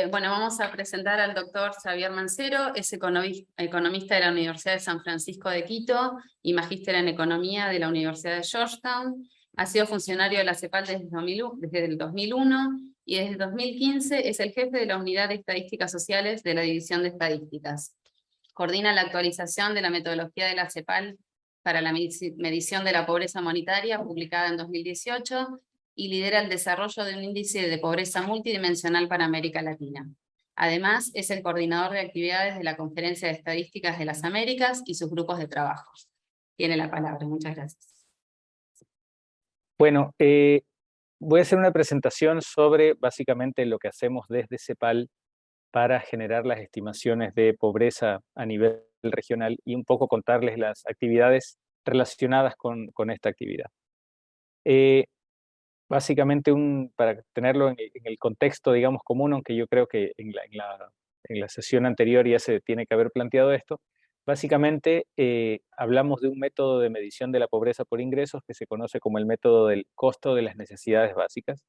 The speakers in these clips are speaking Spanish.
Bueno, vamos a presentar al doctor Xavier Mancero, es economista de la Universidad de San Francisco de Quito y magíster en economía de la Universidad de Georgetown. Ha sido funcionario de la CEPAL desde el 2001 y desde el 2015 es el jefe de la Unidad de Estadísticas Sociales de la División de Estadísticas. Coordina la actualización de la metodología de la CEPAL para la medición de la pobreza monetaria, publicada en 2018, y lidera el desarrollo de un índice de pobreza multidimensional para América Latina. Además, es el coordinador de actividades de la Conferencia de Estadísticas de las Américas y sus grupos de trabajo. Tiene la palabra. Muchas gracias. Bueno, voy a hacer una presentación sobre básicamente lo que hacemos desde CEPAL para generar las estimaciones de pobreza a nivel regional y un poco contarles las actividades relacionadas con esta actividad. Básicamente, para tenerlo en el contexto, digamos, común, aunque yo creo que en la sesión anterior ya se tiene que haber planteado esto, básicamente hablamos de un método de medición de la pobreza por ingresos que se conoce como el método del costo de las necesidades básicas,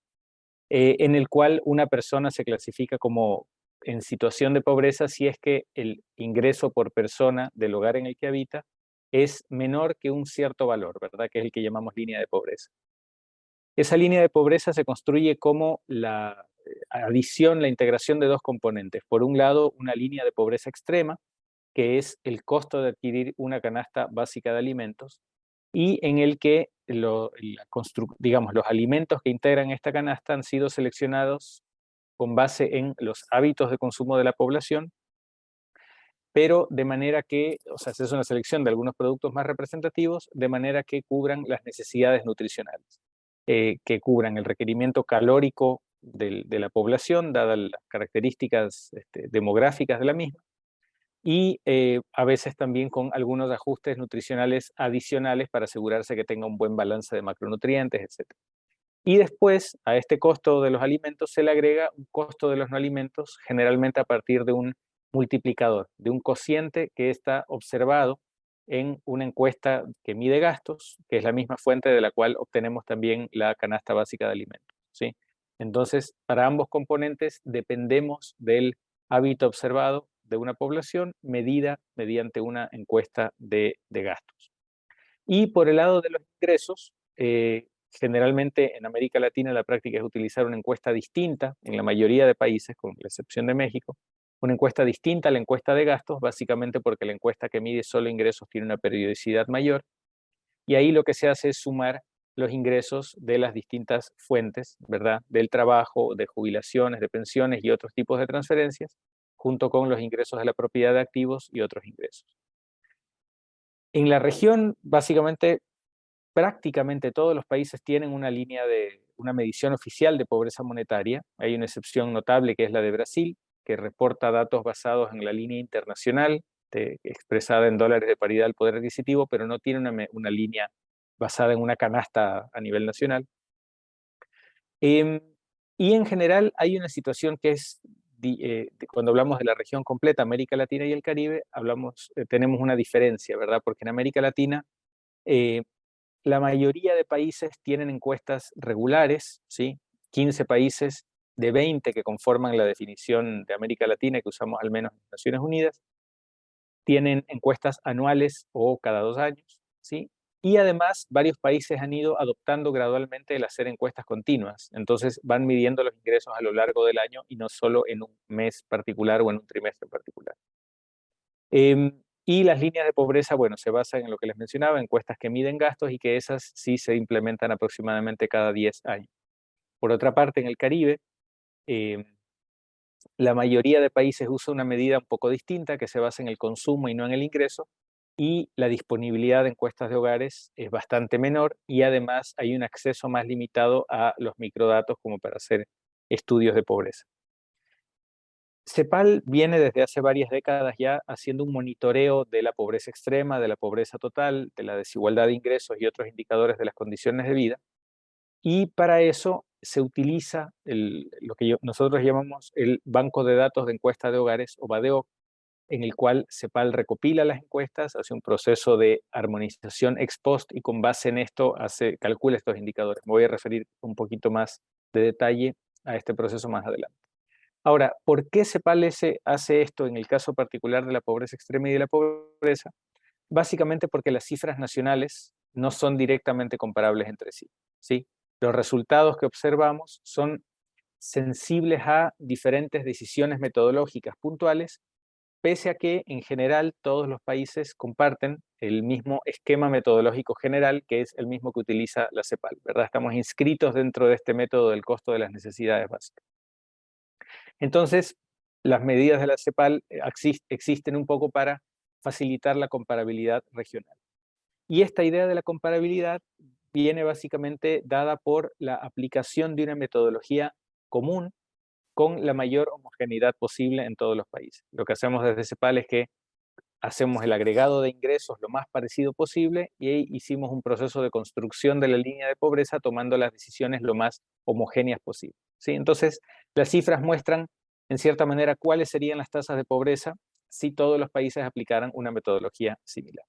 en el cual una persona se clasifica como en situación de pobreza si es que el ingreso por persona del hogar en el que habita es menor que un cierto valor, ¿verdad? Que es el que llamamos línea de pobreza. Esa línea de pobreza se construye como la adición, la integración de dos componentes. Por un lado, una línea de pobreza extrema, que es el costo de adquirir una canasta básica de alimentos, y en el que digamos, los alimentos que integran esta canasta han sido seleccionados con base en los hábitos de consumo de la población, pero de manera que, o sea, se hace una selección de algunos productos más representativos, de manera que cubran las necesidades nutricionales, que cubran el requerimiento calórico de la población, dadas las características demográficas de la misma, y a veces también con algunos ajustes nutricionales adicionales para asegurarse que tenga un buen balance de macronutrientes, etc. Y después, a este costo de los alimentos se le agrega un costo de los no alimentos, generalmente a partir de un multiplicador, de un cociente que está observado en una encuesta que mide gastos, que es la misma fuente de la cual obtenemos también la canasta básica de alimentos, ¿sí? Entonces, para ambos componentes dependemos del hábito observado de una población medida mediante una encuesta de gastos. Y por el lado de los ingresos, generalmente en América Latina la práctica es utilizar una encuesta distinta en la mayoría de países, con la excepción de México, una encuesta distinta a la encuesta de gastos, básicamente porque la encuesta que mide solo ingresos tiene una periodicidad mayor, y ahí lo que se hace es sumar los ingresos de las distintas fuentes, ¿verdad? Del trabajo, de jubilaciones, de pensiones y otros tipos de transferencias, junto con los ingresos de la propiedad de activos y otros ingresos. En la región, básicamente, prácticamente todos los países tienen una medición oficial de pobreza monetaria. Hay una excepción notable que es la de Brasil, que reporta datos basados en la línea internacional, expresada en dólares de paridad al poder adquisitivo, pero no tiene una línea basada en una canasta a nivel nacional. Y en general hay una situación que es, cuando hablamos de la región completa, América Latina y el Caribe, tenemos una diferencia, ¿verdad? Porque en América Latina la mayoría de países tienen encuestas regulares, ¿sí? 15 países de 20 que conforman la definición de América Latina que usamos al menos en Naciones Unidas, tienen encuestas anuales o cada 2 años, ¿sí? Y además varios países han ido adoptando gradualmente el hacer encuestas continuas, entonces van midiendo los ingresos a lo largo del año y no solo en un mes particular o en un trimestre particular. Y las líneas de pobreza, bueno, se basan en lo que les mencionaba, encuestas que miden gastos y que esas sí se implementan aproximadamente cada 10 años. Por otra parte, en el Caribe, em, la mayoría de países usa una medida un poco distinta que se basa en el consumo y no en el ingreso, y la disponibilidad de encuestas de hogares es bastante menor y además hay un acceso más limitado a los microdatos como para hacer estudios de pobreza. CEPAL viene desde hace varias décadas ya haciendo un monitoreo de la pobreza extrema, de la pobreza total, de la desigualdad de ingresos y otros indicadores de las condiciones de vida. Y para eso se utiliza lo que nosotros llamamos el Banco de Datos de Encuesta de Hogares, o BADEO, en el cual CEPAL recopila las encuestas, hace un proceso de armonización ex post y con base en esto calcula estos indicadores. Me voy a referir un poquito más de detalle a este proceso más adelante. Ahora, ¿por qué CEPAL-S hace esto en el caso particular de la pobreza extrema y de la pobreza? Básicamente porque las cifras nacionales no son directamente comparables entre sí, ¿sí? Los resultados que observamos son sensibles a diferentes decisiones metodológicas puntuales, pese a que en general todos los países comparten el mismo esquema metodológico general, que es el mismo que utiliza la CEPAL, ¿verdad? Estamos inscritos dentro de este método del costo de las necesidades básicas. Entonces, las medidas de la CEPAL existen un poco para facilitar la comparabilidad regional. Y esta idea de la comparabilidad viene básicamente dada por la aplicación de una metodología común con la mayor homogeneidad posible en todos los países. Lo que hacemos desde CEPAL es que hacemos el agregado de ingresos lo más parecido posible y ahí hicimos un proceso de construcción de la línea de pobreza tomando las decisiones lo más homogéneas posible, ¿sí? Entonces, las cifras muestran en cierta manera cuáles serían las tasas de pobreza si todos los países aplicaran una metodología similar.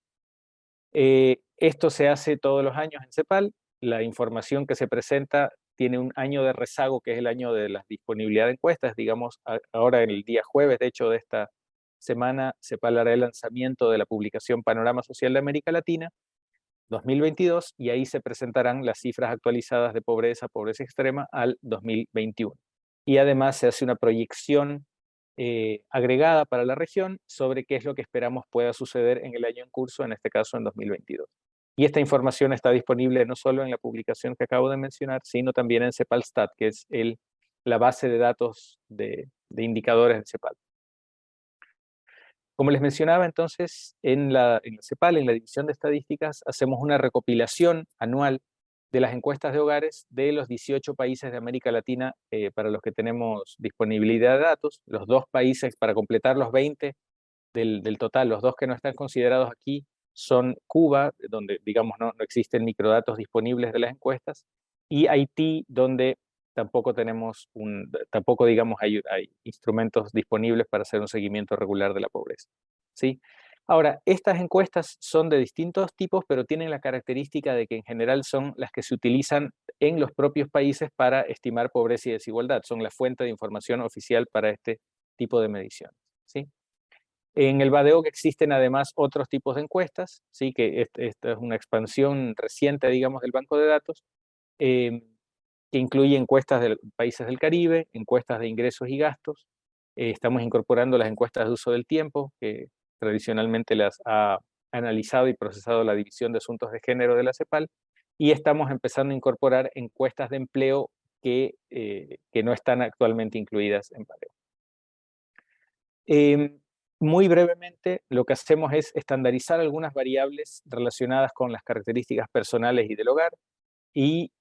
Esto se hace todos los años en CEPAL. La información que se presenta tiene un año de rezago, que es el año de la disponibilidad de encuestas. Digamos, ahora en el día jueves, de hecho, de esta semana, CEPAL hará el lanzamiento de la publicación Panorama Social de América Latina 2022, y ahí se presentarán las cifras actualizadas de pobreza, pobreza extrema, al 2021. Y además se hace una proyección agregada para la región sobre qué es lo que esperamos pueda suceder en el año en curso, en este caso en 2022. Y esta información está disponible no solo en la publicación que acabo de mencionar, sino también en CEPAL-STAT, que es la base de datos de indicadores de CEPAL. Como les mencionaba entonces, en la CEPAL, en la División de Estadísticas, hacemos una recopilación anual de las encuestas de hogares de los 18 países de América Latina para los que tenemos disponibilidad de datos. Los 2 países, para completar los 20 del total, los 2 que no están considerados aquí son Cuba, donde digamos no existen microdatos disponibles de las encuestas, y Haití, donde tampoco digamos hay instrumentos disponibles para hacer un seguimiento regular de la pobreza, ¿sí? Ahora, estas encuestas son de distintos tipos, pero tienen la característica de que en general son las que se utilizan en los propios países para estimar pobreza y desigualdad. Son la fuente de información oficial para este tipo de mediciones, ¿sí? En el BADEOC existen además otros tipos de encuestas, ¿sí? Que esta es una expansión reciente, digamos, del banco de datos, eh, que incluye encuestas de países del Caribe, encuestas de ingresos y gastos. Estamos incorporando las encuestas de uso del tiempo, que tradicionalmente las ha analizado y procesado la División de Asuntos de Género de la CEPAL, y estamos empezando a incorporar encuestas de empleo que no están actualmente incluidas en BADEOC. Muy brevemente, lo que hacemos es estandarizar algunas variables relacionadas con las características personales y del hogar, y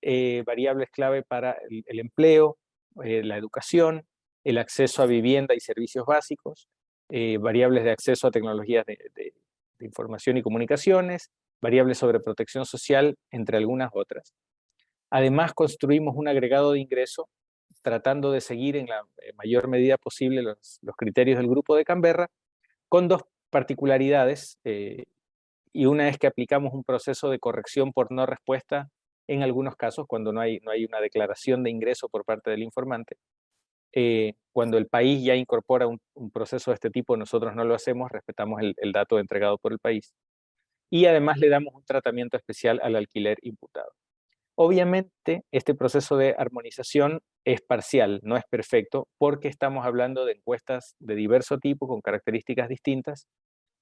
variables clave para el empleo, la educación, el acceso a vivienda y servicios básicos, variables de acceso a tecnologías de información y comunicaciones, variables sobre protección social, entre algunas otras. Además, construimos un agregado de ingreso tratando de seguir en la mayor medida posible los criterios del Grupo de Canberra, con 2 particularidades, y una es que aplicamos un proceso de corrección por no respuesta en algunos casos, cuando no hay una declaración de ingreso por parte del informante. Cuando el país ya incorpora un proceso de este tipo, nosotros no lo hacemos, respetamos el dato entregado por el país. Y además le damos un tratamiento especial al alquiler imputado. Obviamente, este proceso de armonización es parcial, no es perfecto, porque estamos hablando de encuestas de diverso tipo, con características distintas,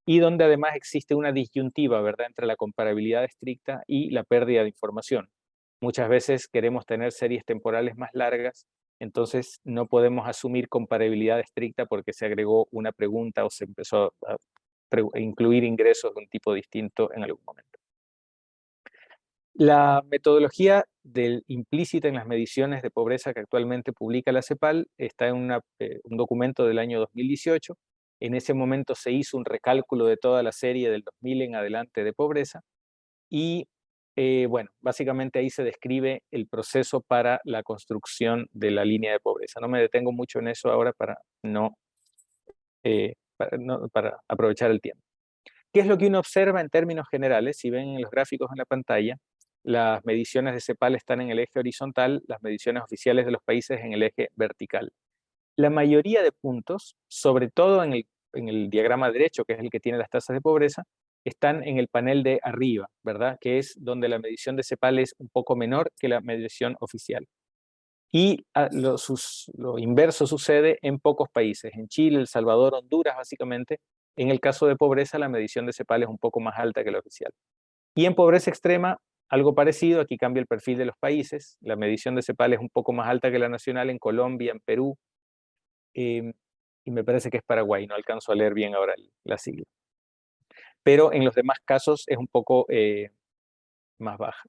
y donde además existe una disyuntiva, ¿verdad?, entre la comparabilidad estricta y la pérdida de información. Muchas veces queremos tener series temporales más largas, entonces no podemos asumir comparabilidad estricta porque se agregó una pregunta o se empezó a incluir ingresos de un tipo distinto en algún momento. La metodología implícita en las mediciones de pobreza que actualmente publica la CEPAL está en un documento del año 2018. En ese momento se hizo un recálculo de toda la serie del 2000 en adelante de pobreza y, bueno, básicamente ahí se describe el proceso para la construcción de la línea de pobreza. No me detengo mucho en eso ahora para aprovechar el tiempo. ¿Qué es lo que uno observa en términos generales? Si ven en los gráficos en la pantalla, las mediciones de CEPAL están en el eje horizontal, las mediciones oficiales de los países en el eje vertical. la mayoría de puntos, sobre todo en el diagrama derecho, que es el que tiene las tasas de pobreza, están en el panel de arriba, ¿verdad? Que es donde la medición de CEPAL es un poco menor que la medición oficial. Y lo inverso sucede en pocos países, en Chile, El Salvador, Honduras, básicamente. En el caso de pobreza, la medición de CEPAL es un poco más alta que la oficial. Y en pobreza extrema, algo parecido, aquí cambia el perfil de los países. La medición de CEPAL es un poco más alta que la nacional en Colombia, en Perú, y me parece que es Paraguay, no alcanzo a leer bien ahora la sigla. Pero en los demás casos es un poco más baja.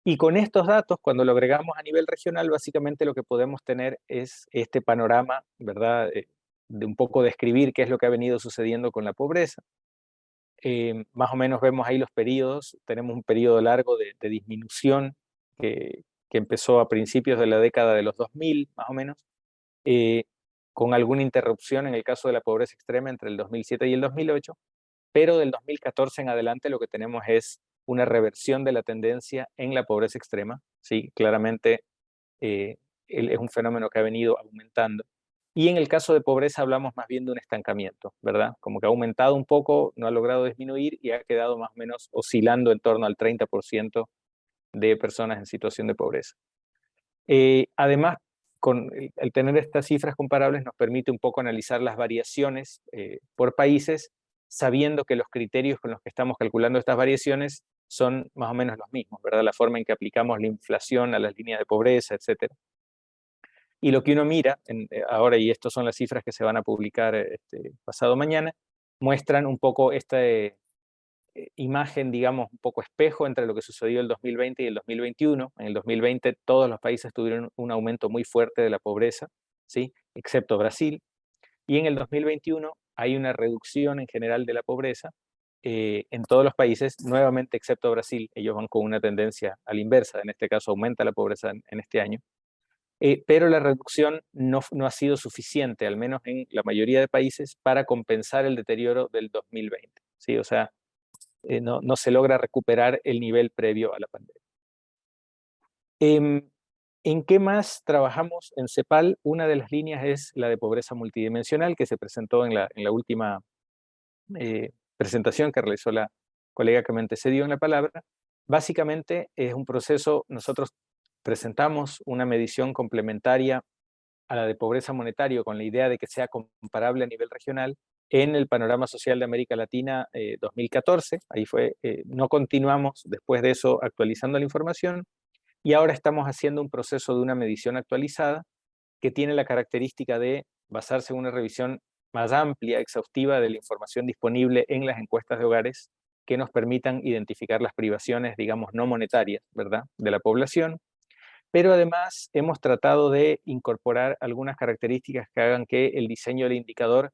Y con estos datos, cuando lo agregamos a nivel regional, básicamente lo que podemos tener es este panorama, ¿verdad? De un poco describir qué es lo que ha venido sucediendo con la pobreza. Más o menos vemos ahí los periodos. Tenemos un periodo largo de disminución que empezó a principios de la década de los 2000, más o menos, eh, con alguna interrupción en el caso de la pobreza extrema entre el 2007 y el 2008, pero del 2014 en adelante lo que tenemos es una reversión de la tendencia en la pobreza extrema. Sí, claramente eh, es un fenómeno que ha venido aumentando. Y en el caso de pobreza hablamos más bien de un estancamiento, ¿verdad? Como que ha aumentado un poco, no ha logrado disminuir y ha quedado más o menos oscilando en torno al 30% de personas en situación de pobreza. Además, con el tener estas cifras comparables nos permite un poco analizar las variaciones por países, sabiendo que los criterios con los que estamos calculando estas variaciones son más o menos los mismos, ¿verdad? La forma en que aplicamos la inflación a las líneas de pobreza, etc. Y lo que uno mira ahora, y estas son las cifras que se van a publicar pasado mañana, muestran un poco esta imagen, digamos, un poco espejo entre lo que sucedió el 2020 y el 2021. En el 2020 todos los países tuvieron un aumento muy fuerte de la pobreza, ¿sí? Excepto Brasil. Y en el 2021 hay una reducción en general de la pobreza en todos los países, nuevamente excepto Brasil. Ellos van con una tendencia a la inversa, en este caso aumenta la pobreza en este año. Pero la reducción no ha sido suficiente, al menos en la mayoría de países, para compensar el deterioro del 2020. ¿Sí? O sea, no se logra recuperar el nivel previo a la pandemia. ¿En qué más trabajamos en CEPAL? Una de las líneas es la de pobreza multidimensional, que se presentó en la última presentación que realizó la colega que me antecedió en la palabra. Básicamente es un proceso, nosotros presentamos una medición complementaria a la de pobreza monetaria con la idea de que sea comparable a nivel regional en el panorama social de América Latina 2014. Ahí no continuamos después de eso actualizando la información y ahora estamos haciendo un proceso de una medición actualizada que tiene la característica de basarse en una revisión más amplia, exhaustiva de la información disponible en las encuestas de hogares que nos permitan identificar las privaciones, digamos, no monetarias, ¿verdad?, de la población. Pero además hemos tratado de incorporar algunas características que hagan que el diseño del indicador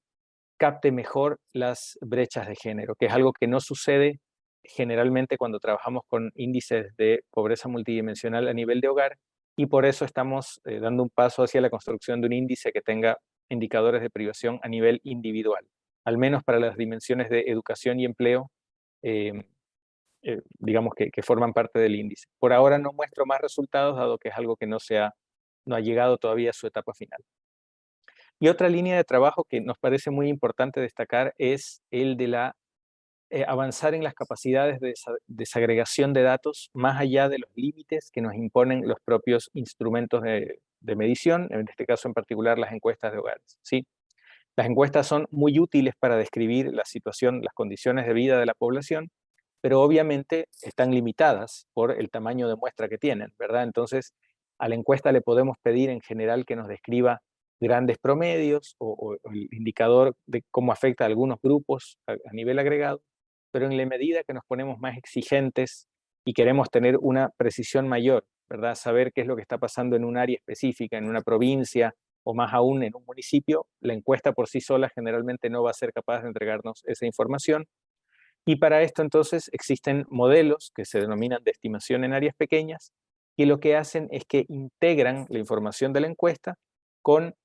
capte mejor las brechas de género, que es algo que no sucede generalmente cuando trabajamos con índices de pobreza multidimensional a nivel de hogar, y por eso estamos dando un paso hacia la construcción de un índice que tenga indicadores de privación a nivel individual, al menos para las dimensiones de educación y empleo, eh, digamos que forman parte del índice. Por ahora no muestro más resultados, dado que es algo que no ha llegado todavía a su etapa final. Y otra línea de trabajo que nos parece muy importante destacar es el de avanzar en las capacidades de desagregación de datos más allá de los límites que nos imponen los propios instrumentos de medición, en este caso en particular las encuestas de hogares, ¿sí? Las encuestas son muy útiles para describir la situación, las condiciones de vida de la población, pero obviamente están limitadas por el tamaño de muestra que tienen, ¿verdad? Entonces, a la encuesta le podemos pedir en general que nos describa grandes promedios o el indicador de cómo afecta a algunos grupos a nivel agregado, pero en la medida que nos ponemos más exigentes y queremos tener una precisión mayor, ¿verdad? Saber qué es lo que está pasando en un área específica, en una provincia o más aún en un municipio, la encuesta por sí sola generalmente no va a ser capaz de entregarnos esa información. Y para esto entonces existen modelos que se denominan de estimación en áreas pequeñas, y lo que hacen es que integran la información de la encuesta con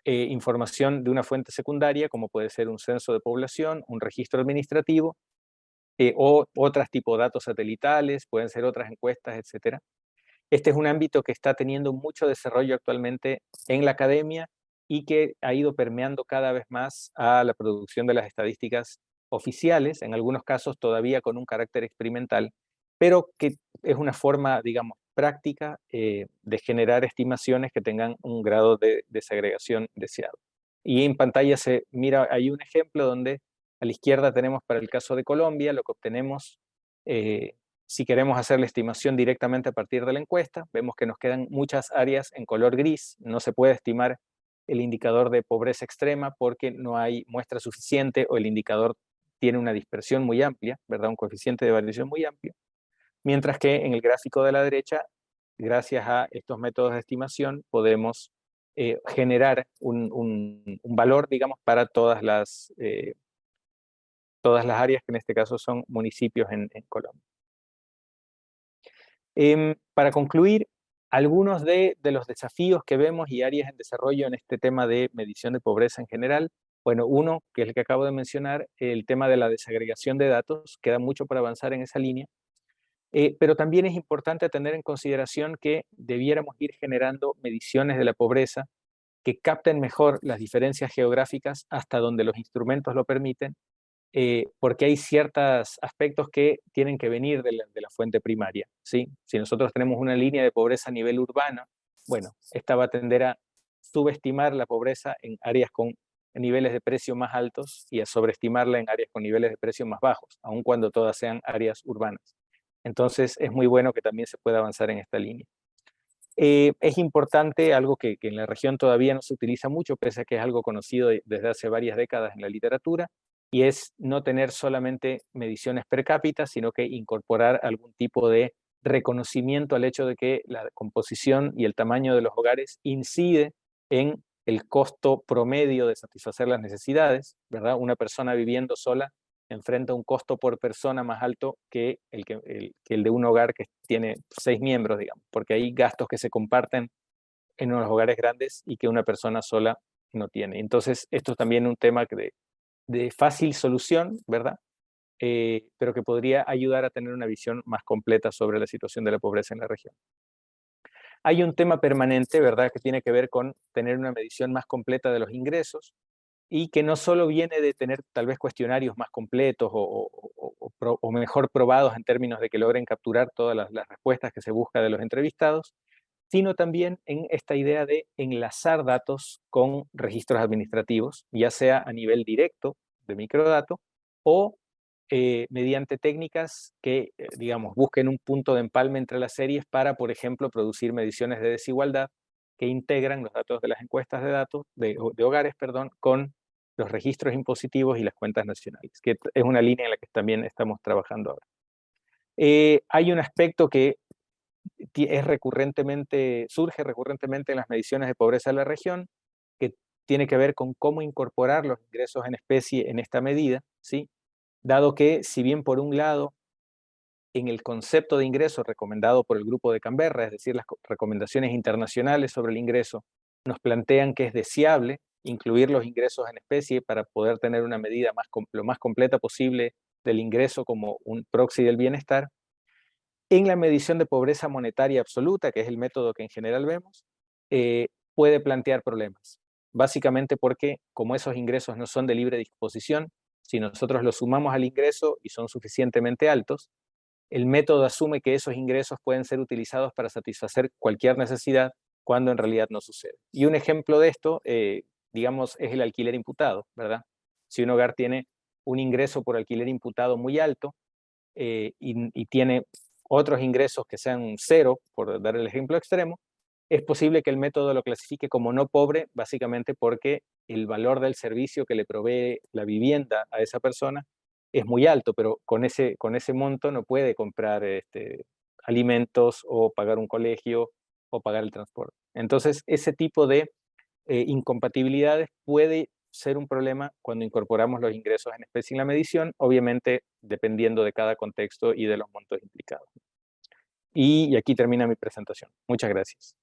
información de una fuente secundaria, como puede ser un censo de población, un registro administrativo, o otros tipos de datos satelitales, pueden ser otras encuestas, etc. Este es un ámbito que está teniendo mucho desarrollo actualmente en la academia y que ha ido permeando cada vez más a la producción de las estadísticas oficiales, en algunos casos todavía con un carácter experimental, pero que es una forma, digamos, práctica de generar estimaciones que tengan un grado de desagregación deseado. Y en pantalla se mira, hay un ejemplo donde a la izquierda tenemos para el caso de Colombia, lo que obtenemos si queremos hacer la estimación directamente a partir de la encuesta. Vemos que nos quedan muchas áreas en color gris, no se puede estimar el indicador de pobreza extrema porque no hay muestra suficiente o el indicador tiene una dispersión muy amplia, ¿verdad? Un coeficiente de variación muy amplio. Mientras que en el gráfico de la derecha, gracias a estos métodos de estimación, podemos generar un valor, digamos, para todas las áreas que en este caso son municipios en Colombia. Para concluir, algunos de los desafíos que vemos y áreas en desarrollo en este tema de medición de pobreza en general. Bueno, uno, que es el que acabo de mencionar, el tema de la desagregación de datos, queda mucho por avanzar en esa línea. Pero también es importante tener en consideración que debiéramos ir generando mediciones de la pobreza que capten mejor las diferencias geográficas hasta donde los instrumentos lo permiten, porque hay ciertos aspectos que tienen que venir de la fuente primaria, ¿sí? Si nosotros tenemos una línea de pobreza a nivel urbano, bueno, esta va a tender a subestimar la pobreza en áreas con niveles de precio más altos y a sobreestimarla en áreas con niveles de precio más bajos, aun cuando todas sean áreas urbanas. Entonces es muy bueno que también se pueda avanzar en esta línea. Es importante, algo que en la región todavía no se utiliza mucho, pese a que es algo conocido desde hace varias décadas en la literatura, y es no tener solamente mediciones per cápita, sino que incorporar algún tipo de reconocimiento al hecho de que la composición y el tamaño de los hogares incide en el costo promedio de satisfacer las necesidades, ¿verdad? Una persona viviendo sola enfrenta un costo por persona más alto que el de un hogar que tiene 6 miembros, digamos, porque hay gastos que se comparten en unos hogares grandes y que una persona sola no tiene. Entonces, esto es también un tema de fácil solución, ¿verdad? Pero que podría ayudar a tener una visión más completa sobre la situación de la pobreza en la región. Hay un tema permanente, ¿verdad?, que tiene que ver con tener una medición más completa de los ingresos, y que no solo viene de tener tal vez cuestionarios más completos o mejor probados en términos de que logren capturar todas las respuestas que se busca de los entrevistados, sino también en esta idea de enlazar datos con registros administrativos, ya sea a nivel directo de microdato o mediante técnicas que, digamos, busquen un punto de empalme entre las series para, por ejemplo, producir mediciones de desigualdad que integran los datos de las encuestas de datos, de hogares, perdón, con los registros impositivos y las cuentas nacionales, que es una línea en la que también estamos trabajando ahora. Hay un aspecto que surge recurrentemente en las mediciones de pobreza de la región, que tiene que ver con cómo incorporar los ingresos en especie en esta medida, ¿sí? Dado que, si bien por un lado, en el concepto de ingreso recomendado por el grupo de Canberra, es decir, las recomendaciones internacionales sobre el ingreso, nos plantean que es deseable incluir los ingresos en especie para poder tener una medida lo más completa posible del ingreso como un proxy del bienestar. En la medición de pobreza monetaria absoluta, que es el método que en general vemos, puede plantear problemas. Básicamente porque, como esos ingresos no son de libre disposición, si nosotros los sumamos al ingreso y son suficientemente altos, el método asume que esos ingresos pueden ser utilizados para satisfacer cualquier necesidad, cuando en realidad no sucede. Y un ejemplo de esto, digamos, es el alquiler imputado, ¿verdad? Si un hogar tiene un ingreso por alquiler imputado muy alto y tiene otros ingresos que sean cero, por dar el ejemplo extremo, es posible que el método lo clasifique como no pobre, básicamente porque el valor del servicio que le provee la vivienda a esa persona es muy alto, pero con ese monto no puede comprar alimentos o pagar un colegio o pagar el transporte. Entonces, ese tipo de incompatibilidades puede ser un problema cuando incorporamos los ingresos en especie en la medición, obviamente dependiendo de cada contexto y de los montos implicados. Y aquí termina mi presentación. Muchas gracias.